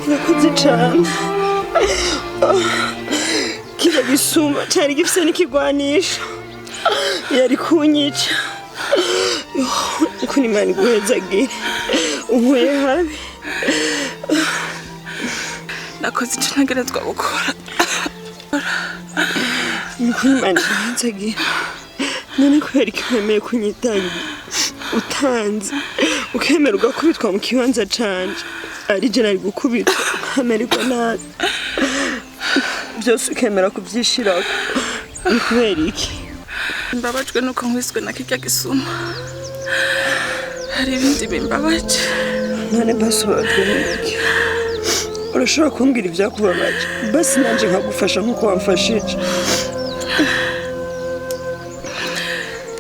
Nakoze cyane kira gisuma cyari gifise n'ikigwanisho yari kunyica uko Imana iguhezagire unkuye habi nakoze icyo ntagerezwa gukora uko Imana iguhezagire none kubera ko wemeye kunyitanga utanze ukemera ugakubitwa mu kibanza canje ari je nari gukubitwa ameriko nabi byose ukemera kubyishirako ni kubera iki mbabajwe nuko nkwiswe na kirya gisuma hari ibindi bimbabaje none basubajwe n'iki urashobora kumbwira ibyakubabaje basi nanje nkagufasha nk'uko wamfashije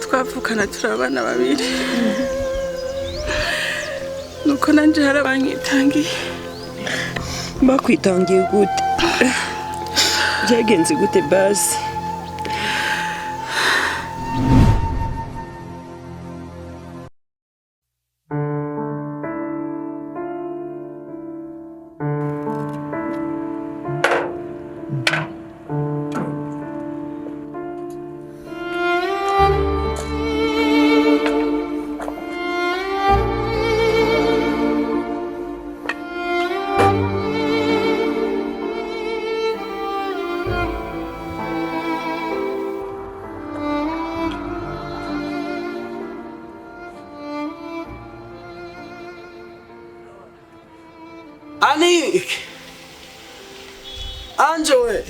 twavukana turi abana babiri nuko nanje hari abanyitangiye bakwitangiye gute byagenze gute basi Anik! Angela!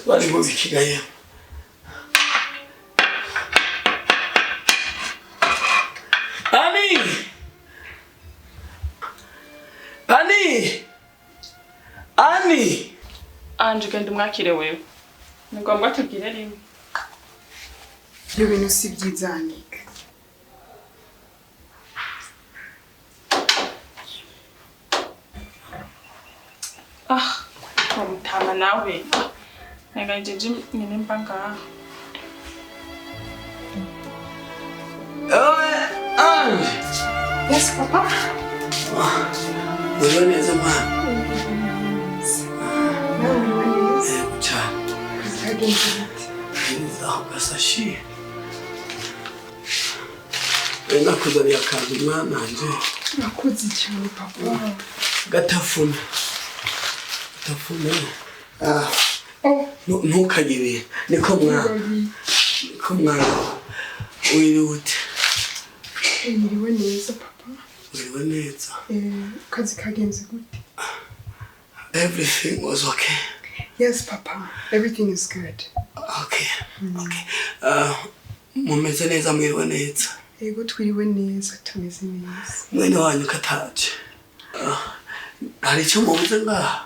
Bari mu bikigaye Ani Anje kandi mwakire wewe ni ngombwa tugire rimwe ibyo bintu si byiza Anika mutama nawe nega jeje nyine mbanga Anje yes papa wewe neza mama Sashi ena kuzania kandi mwana nje nakoze cyane papa gatafuna ntukagire niko mwana wirute Niriwe neza papa wiriwe neza kazi kagenze gute Everything was okay. Yes, Papa. Everything is good. Okay. Okay. Mumeze neza mwiriwe neza. Ego twiriwe neza tumeze neza. Mwene wanyu kataje. Hari icyo mubuze ngaha?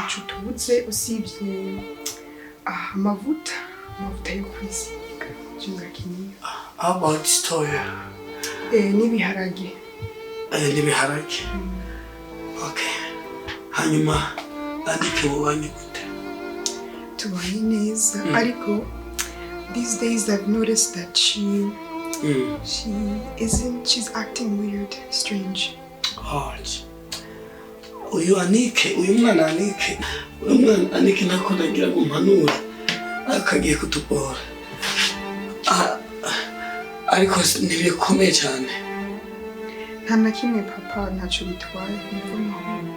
Icyo tubuze usibye amavuta yo kwisiga jingakinyi. How about story? N'ibiharage. N'ibiharage. Okay. Hanyuma andike mubanye gute? Tubanye neza ariko these days I've noticed that she's acting weird, strange. Hard. Uyu mwana Anike nako nagira gumpanura akagiye kutugora. Ariko ntibikomeye cyane. Nta na kimwe Papa ntacyo bitwaye n'amahoro.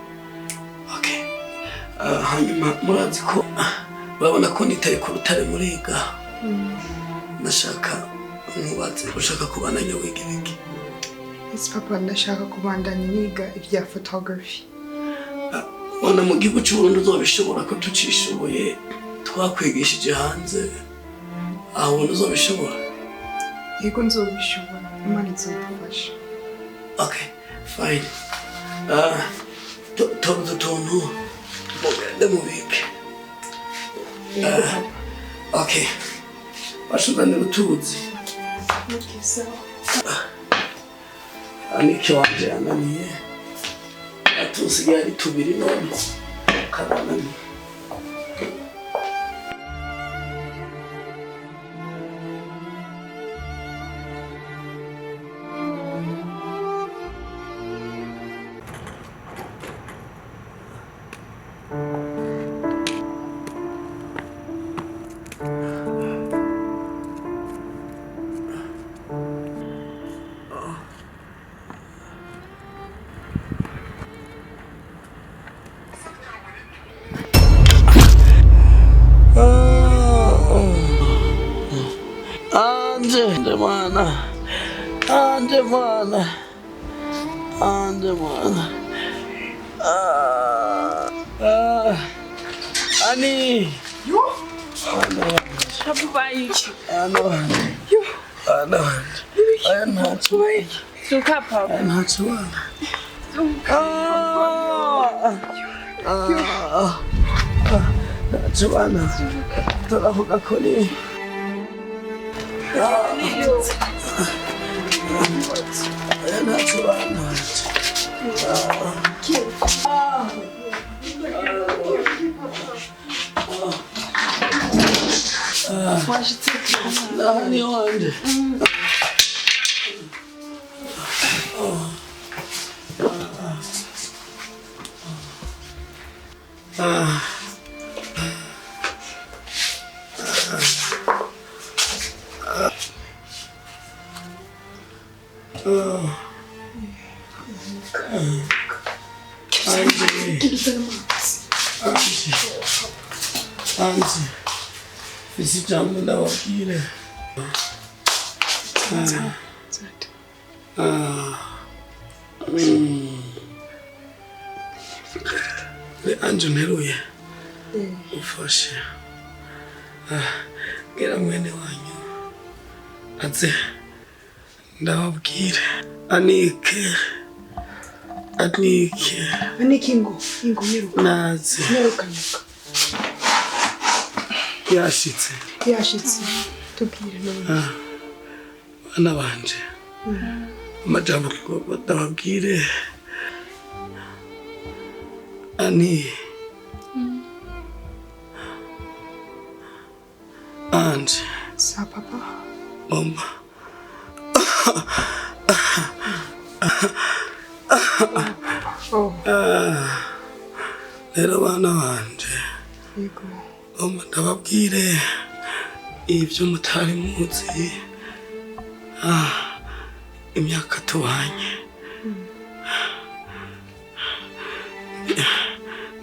Okay. Hanyuma murazi ko urabona ko nitaye ku rutare muriga. Ndashaka nkubaze ushaka kubandanya wiga iki? Yes Papa, ndashaka kubandanya niga ibya photography. Wana mu gihugu cy'u Burundi uzobishobora ko tucishoboye twakwigishije hanze. Aho uzobishobora? Yego nzobishobora, Imana izodufasha. Okay, fine. Tuntu mugende mubike. Okay. Bashuzanira utuzi. Okay, sawa. Anike wanje yananiye. Atusigaye ari tubiri none. Kabananiye. Ande mana. Ani. Yo. Shabu baiki. Yo. Suka papa. Joanna. Turavuga ko ni. Nani wanje? Anzi, isi jambo ndababwire. Anje nteruye ufashe. Gera mwene wanyu aze ndababwire. Anike ngo nyeruka. Naze Nyerukanyuka. Yashitse tubwire none. Bana banje amajambo ndababwire. Ani Anje sa papa mama rero bana banje yego ndababwire ibyo mutari muzi. Imyaka tubanye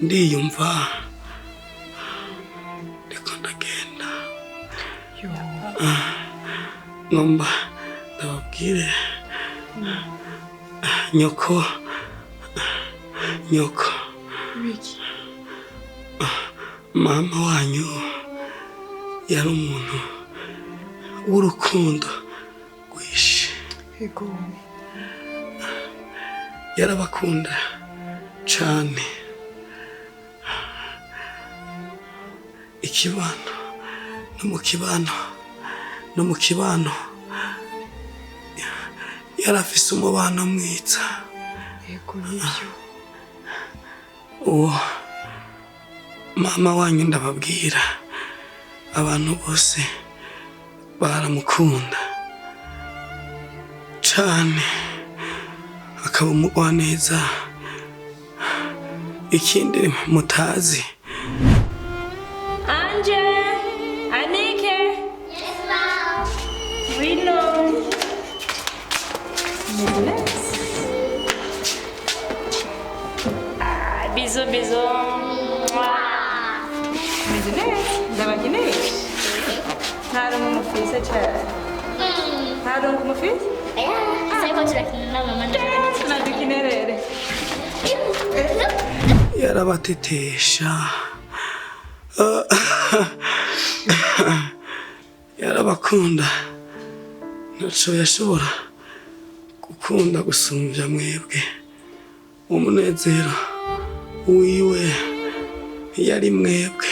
ndiyumva ndiko ndagenda. Ngomba ndababwire nyoko nyoko Wiki. mama wanyu yari umuntu w'urukundo rwinshi Ego. yarabakunda cyane ikibano no mu kibano yarafise umubano mwiza Ego nibyo. uwo mama wanyu ndababwira abantu bose baramukunda cyane akaba umugwaneza ikindi mutazi Anje, Anike. Yes, ma'am. Rino. Bisous, bisous. Medinese, ndabageneye. Ntarongo umufise cyane. Ntarongo umufise? Sai pode tirar aqui na mama. Nadukinerere. yarabatetesha yarabakunda ntaco yashobora gukunda gusumbya mwebwe umunezero wiwe yari mwebwe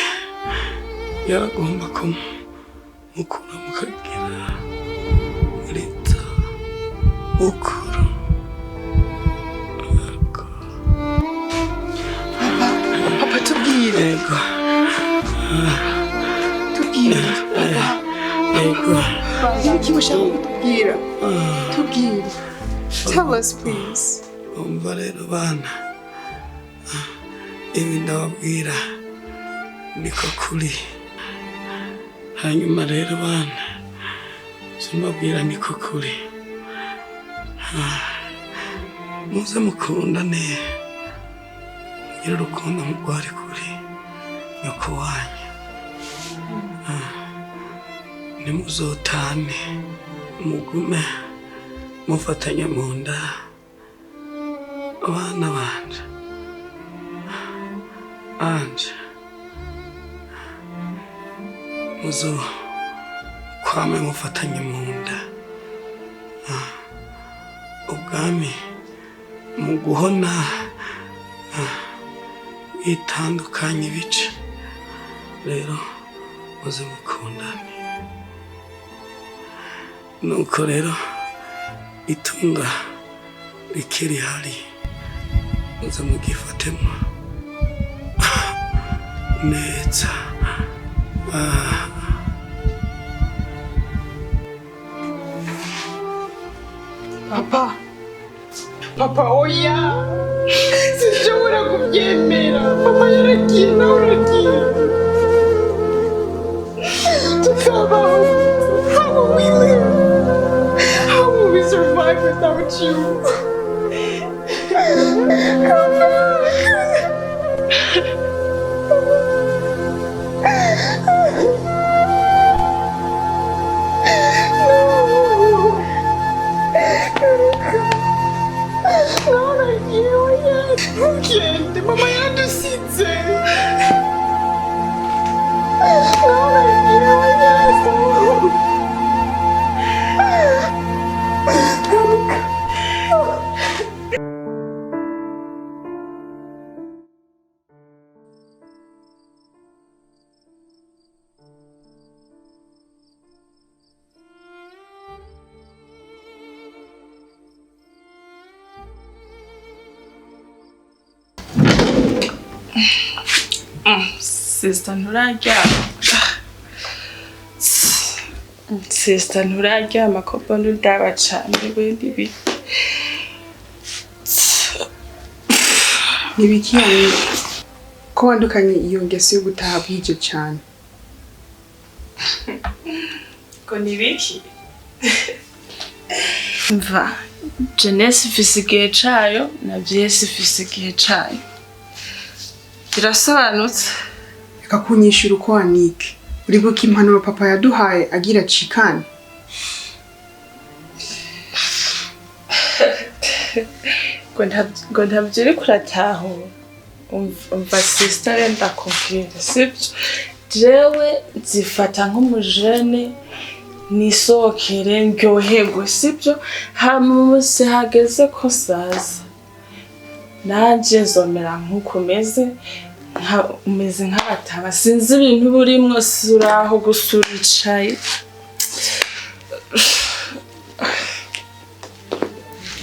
yaragomba ko mukura mukagira murita ukuru Papa tubwire. ego Tubwire. ego Wiki ushaka kutubwira. Tubwire. Tell us please. umva rero bana ibi ndababwira niko kuri hanyuma rero bana simbabwira niko kuri muze mukundane mugire urukundo mugwari kuri nyoko wanyu nimuzotane mugume mufatanye mu nda abana banje anje muzo kwame mufatanye mu nda ubwami mu guhona itandukanye ibice rero muze mukundane nuko rero itunga rikiri hari muze mugifatemo neza Papa oya. Sinshobora kubyemera. Papa yaragiye nawe uragiye. Tukabaho. How will we live? How will we survive without you? Come Gente, mamãe yadusize. Sister nturaryama. Sister nturaryama ko mbona udaba cane wendi bi. Nibikiye ko wandukanye iyo ngeso yo gutaha bwije cyane. Ko nibiki? Mva, jeunesse ifise igihe cayo na vyese ifise igihe cayo. Birasobanutse. Reka kunyishura uko wanike. Uri guka impanuro papa yaduhaye agira cikane. ngo ntabyo uri kuratahura umva sister ndakubwira sibyo jewe nzifata nk'umujene nisokere ndyoherwe sibyo hama umunsi hageze ko saza nanje nzomera nk'uko umeze nk'abataba sinzi ibintu burimwo suraho gusura icayi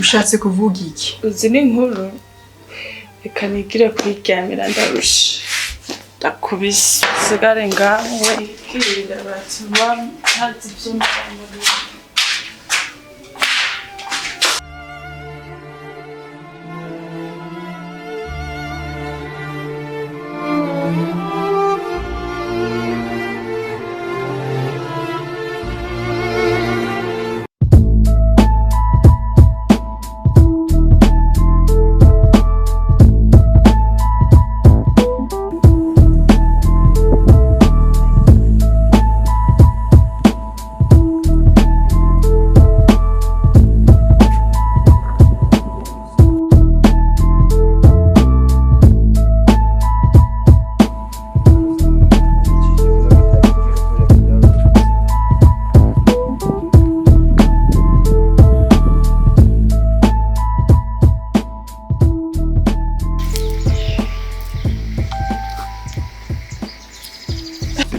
ushatse kuvuga iki uzi n'inkuru reka nigire kwiryamira ndarusha ndakubise usigare ngaho ikirira batuma ntazi ibyo mbamurira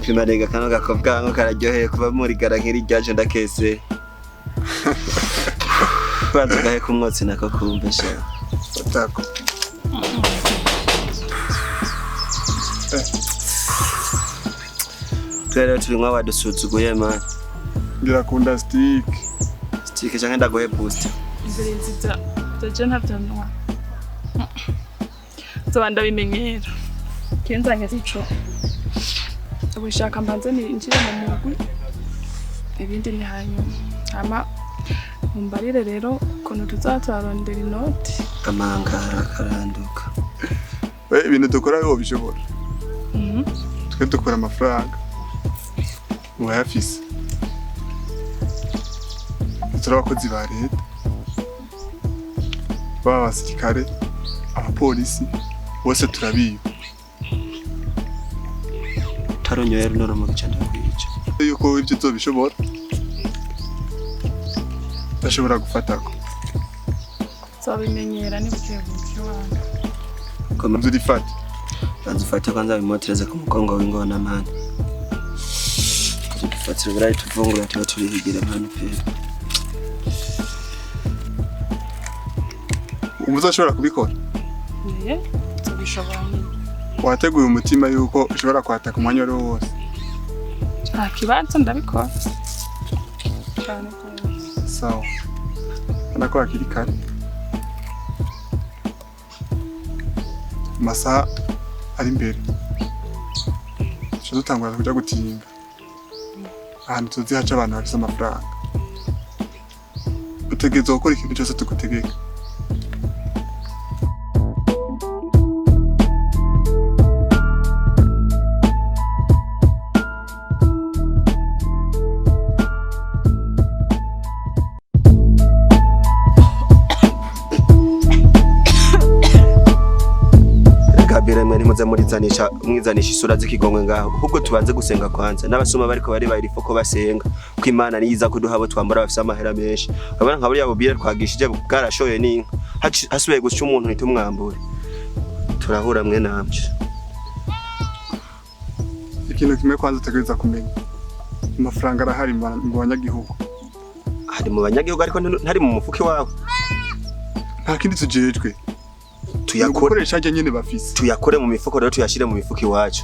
Pimarega kano gakobwa ngo kararyoheye kuba muri gara nkiri ryaje ndakese. Kwanza gahe kumwotsi nako kumbesha. Fatako. Twere tulimwa wadusuzuguye man. Ngira kunda stick. Stick cyangwa ndagohe booster. imbere nziza byaje ntabyanwa zobanda bimenyera kenzanye zico ubishaka mbanze ninjire mu mugwi ibindi ni hanyuma ama mumbarire rero kono tuzatwarondera inoti Kamangara karanduka. Ibintu dukora yo bishobora. Twe dukora amafaranga. Muyafise. Turabakozi ba leta. Abasirikare, abapolisi bose turabiba. Taronyoye runoro mu gicanda kwica. Yuko ibyo zobishobora. Bashobora gufatako. zobimenyera nibukebuke wanga Koma Nzurifata. Banzufata kwanza bimotereza ku mugongo w'ingona man. Tufatira birayi tuvungura tuba turihigira man pe. Umuzashobora kubikora. zobishobora nyine Wateguye umutima yuko ushobora kwataka umwanya wari wose. nta kibazo ndabikora cyane cyane Sawa. Anako akiri kare. Masaha ari imbere. Dutangura kuja gutinga. Ahantu tuzi haca abantu bafise amafaranga. Utegerezwa gukora ikintu cyose tugutegeka. Kabire mwe nimuze murizanisha mwizanisha isura zikigongwe ngaho ahubwo tubanze gusenga kwanza n'abasoma bariko bari bayirifo ko basenga ko Imana niyiza kuduha abo twambara bafise amahera menshi abana nka buriya bubire twagishije bwarashoye n'inka hasubiye gusya umuntu nitumwambure turahura mwe namje Ikintu kimwe kwanza utegereza kumenya. Amafaranga arahari mu banyagihugu. hari mu banyagihugu ariko ntari mu mufuki wawe Nta kindi tujejwe. Tuyakoresha ajya nyene bafise. tuyakore mu mifuko rero tuyashire mu mifuki wacu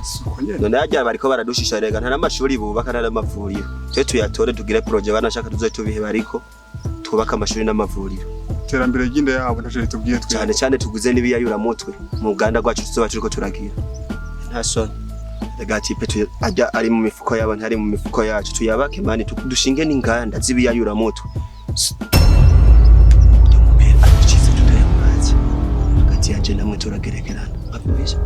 none ajya bariko baradushisha rega nta namashuri bubaka nta namavuriro cyo tuyatore tugire projet banashaka tuzoe tubihe bariko twubaka amashuri n'amavuriro Terambere ry'inda yabo ntaje tubwiye twe. cyane cyane tuguze n'ibiyayura mutwe mu Uganda rwacu tuzoba turiko turagira nta soni rega tipe ajya ari mu mifuko yabo ntari mu mifuko yacu tuyabake mani dushinge n'inganda z'ibiyayura mutwe yaje namwe turagerekerana akubisha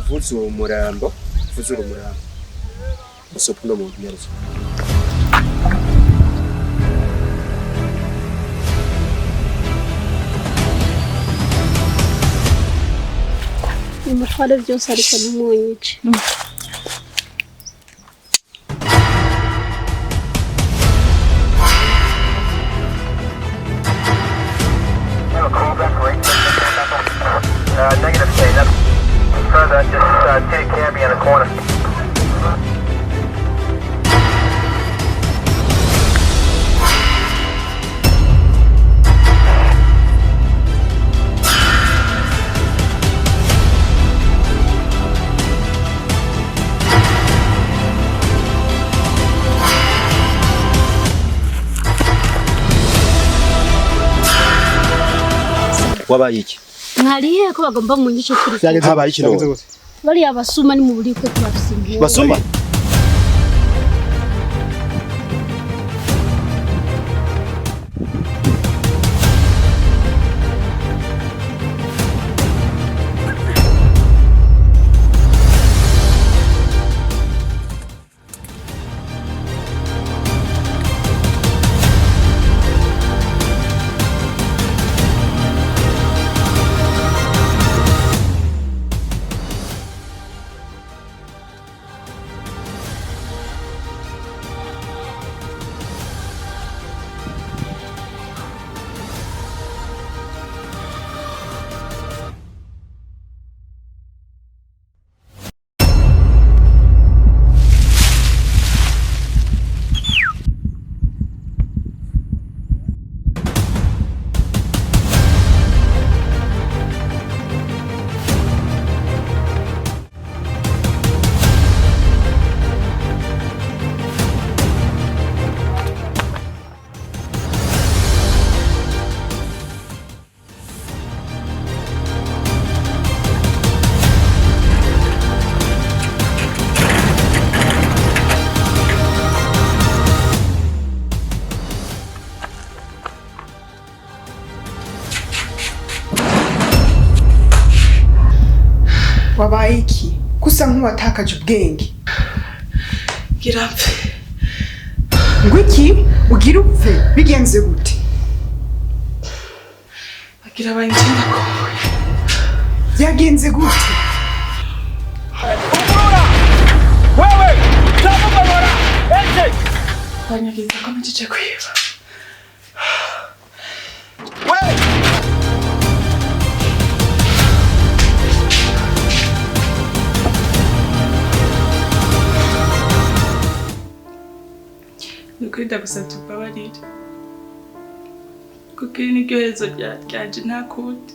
vuza umurambo usopa uno muntu nyaruzo. Umutware byose ariko ntumunyice. Negative state. That's further. Just take care of me in the corner. Wabaye iki? Mwariye ko bagomba mu nyico kuri. Habaye iki no? Bari abasuma ni mu buri ko twabisimbuye. Basuma? Wabaye iki? Kusa nk'uwatakaje ubwenge. Girapfe. Ngo iki? Ugira upfe bigenze gute? Bagira abanjina ko. Byagenze gute? Wewe! Tamubora! Ese! Banyagiza ko mjije kwiba. Wewe! Nukwita gusabye ubabarire. Kuko iri niryo herezo ryanje nta kundi.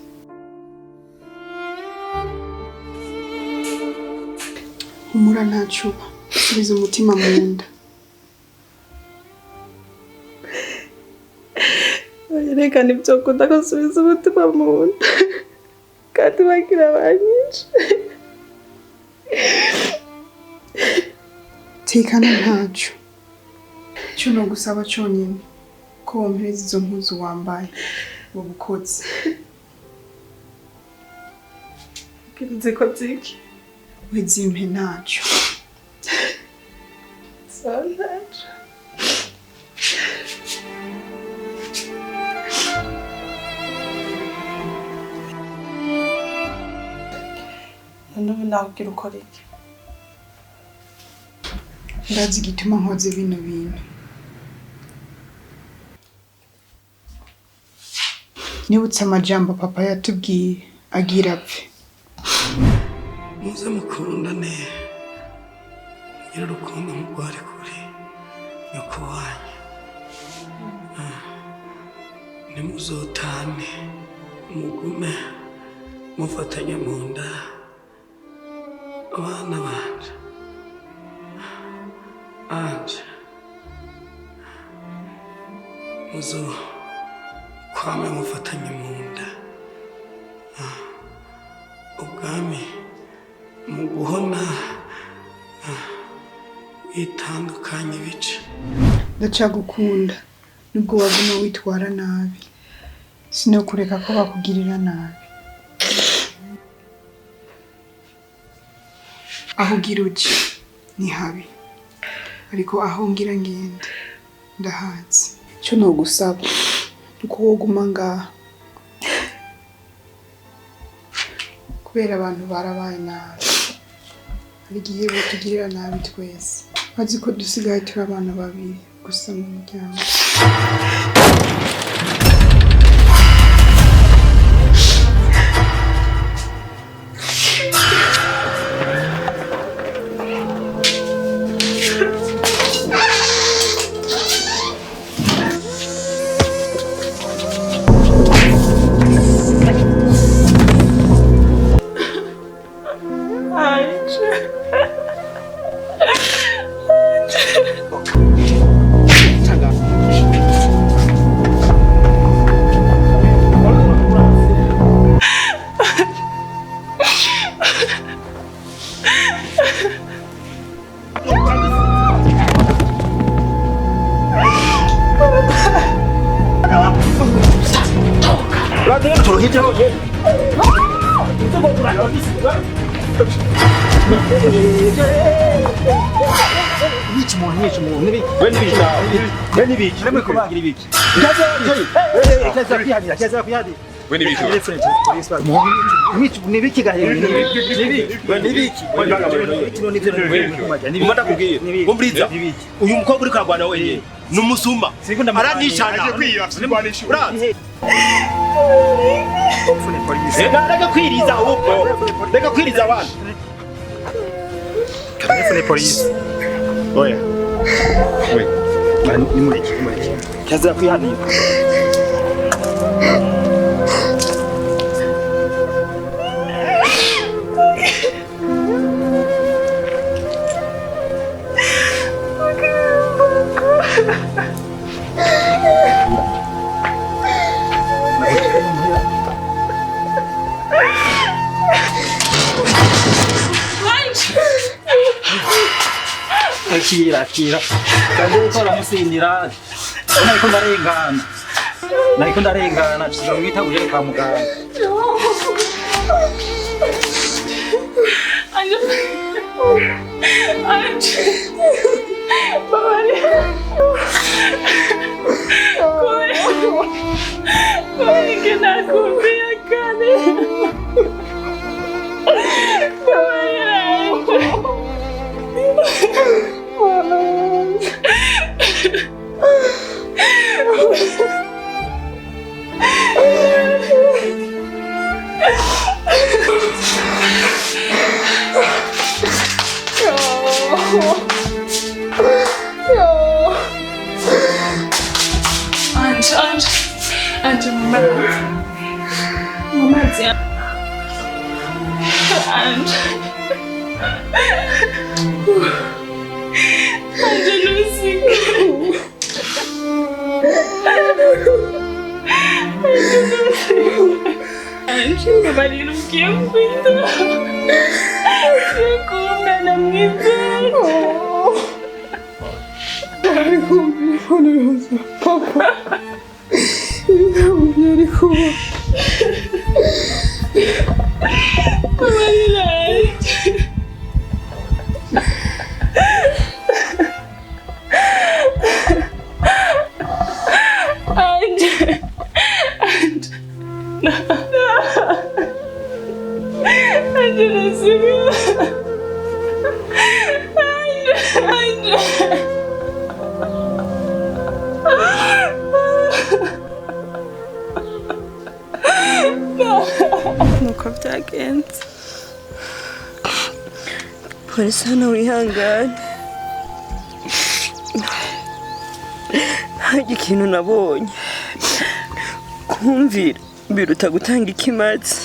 Humura ntacuba. Subiza umutima mu nda. Reka nibyo kunda gusubiza umutima mu nda. Kandi bagira abanyinshi. Tekana ntacu. Cyo no gusaba cyonyine ko wompereza izo mpuzu wambaye mu bukotsi. Kirinze ko ziki. Wezimpe ntacu. Santacu. Nubu nakubwira ukora iki? Ndazi igituma nkoze bino bintu. Nibutse amajambo papa yatubwiye agira apfe. Muze mukundane. Ngira urukundo mugware kuri nyoko wanyu. Nimuzotane mugume mufatanye mu nda abana banje. Anje muzo kwame mufatanye mu nda. Ubwami mu guhona itandukanye bice. Ndacagukunda nubwo waguma witwara nabi. Sinokureka ko bakugirira nabi. aho ugira uje ni habi ariko aho ngira ngende ndahazi cyo no gusaba uko woguma ngaha kubera abantu barabaye nabi hari igihe batugirira nabi twese azi ko dusigaye turi abana babiri gusa mu muryango uyu mukobwa uri kwagwana wenyine numusuma aranishana reka kwiriza ahubwo reka kwiriza abantu telefone polisi oya we nimureke kaza kwihanira Akira kandi ukora musindira nariko ndarengana tuzamwita uje kwa muganga nuko byagenze polisi hano wihangane hari ikintu nabonye kumvira biruta gutanga ikimazi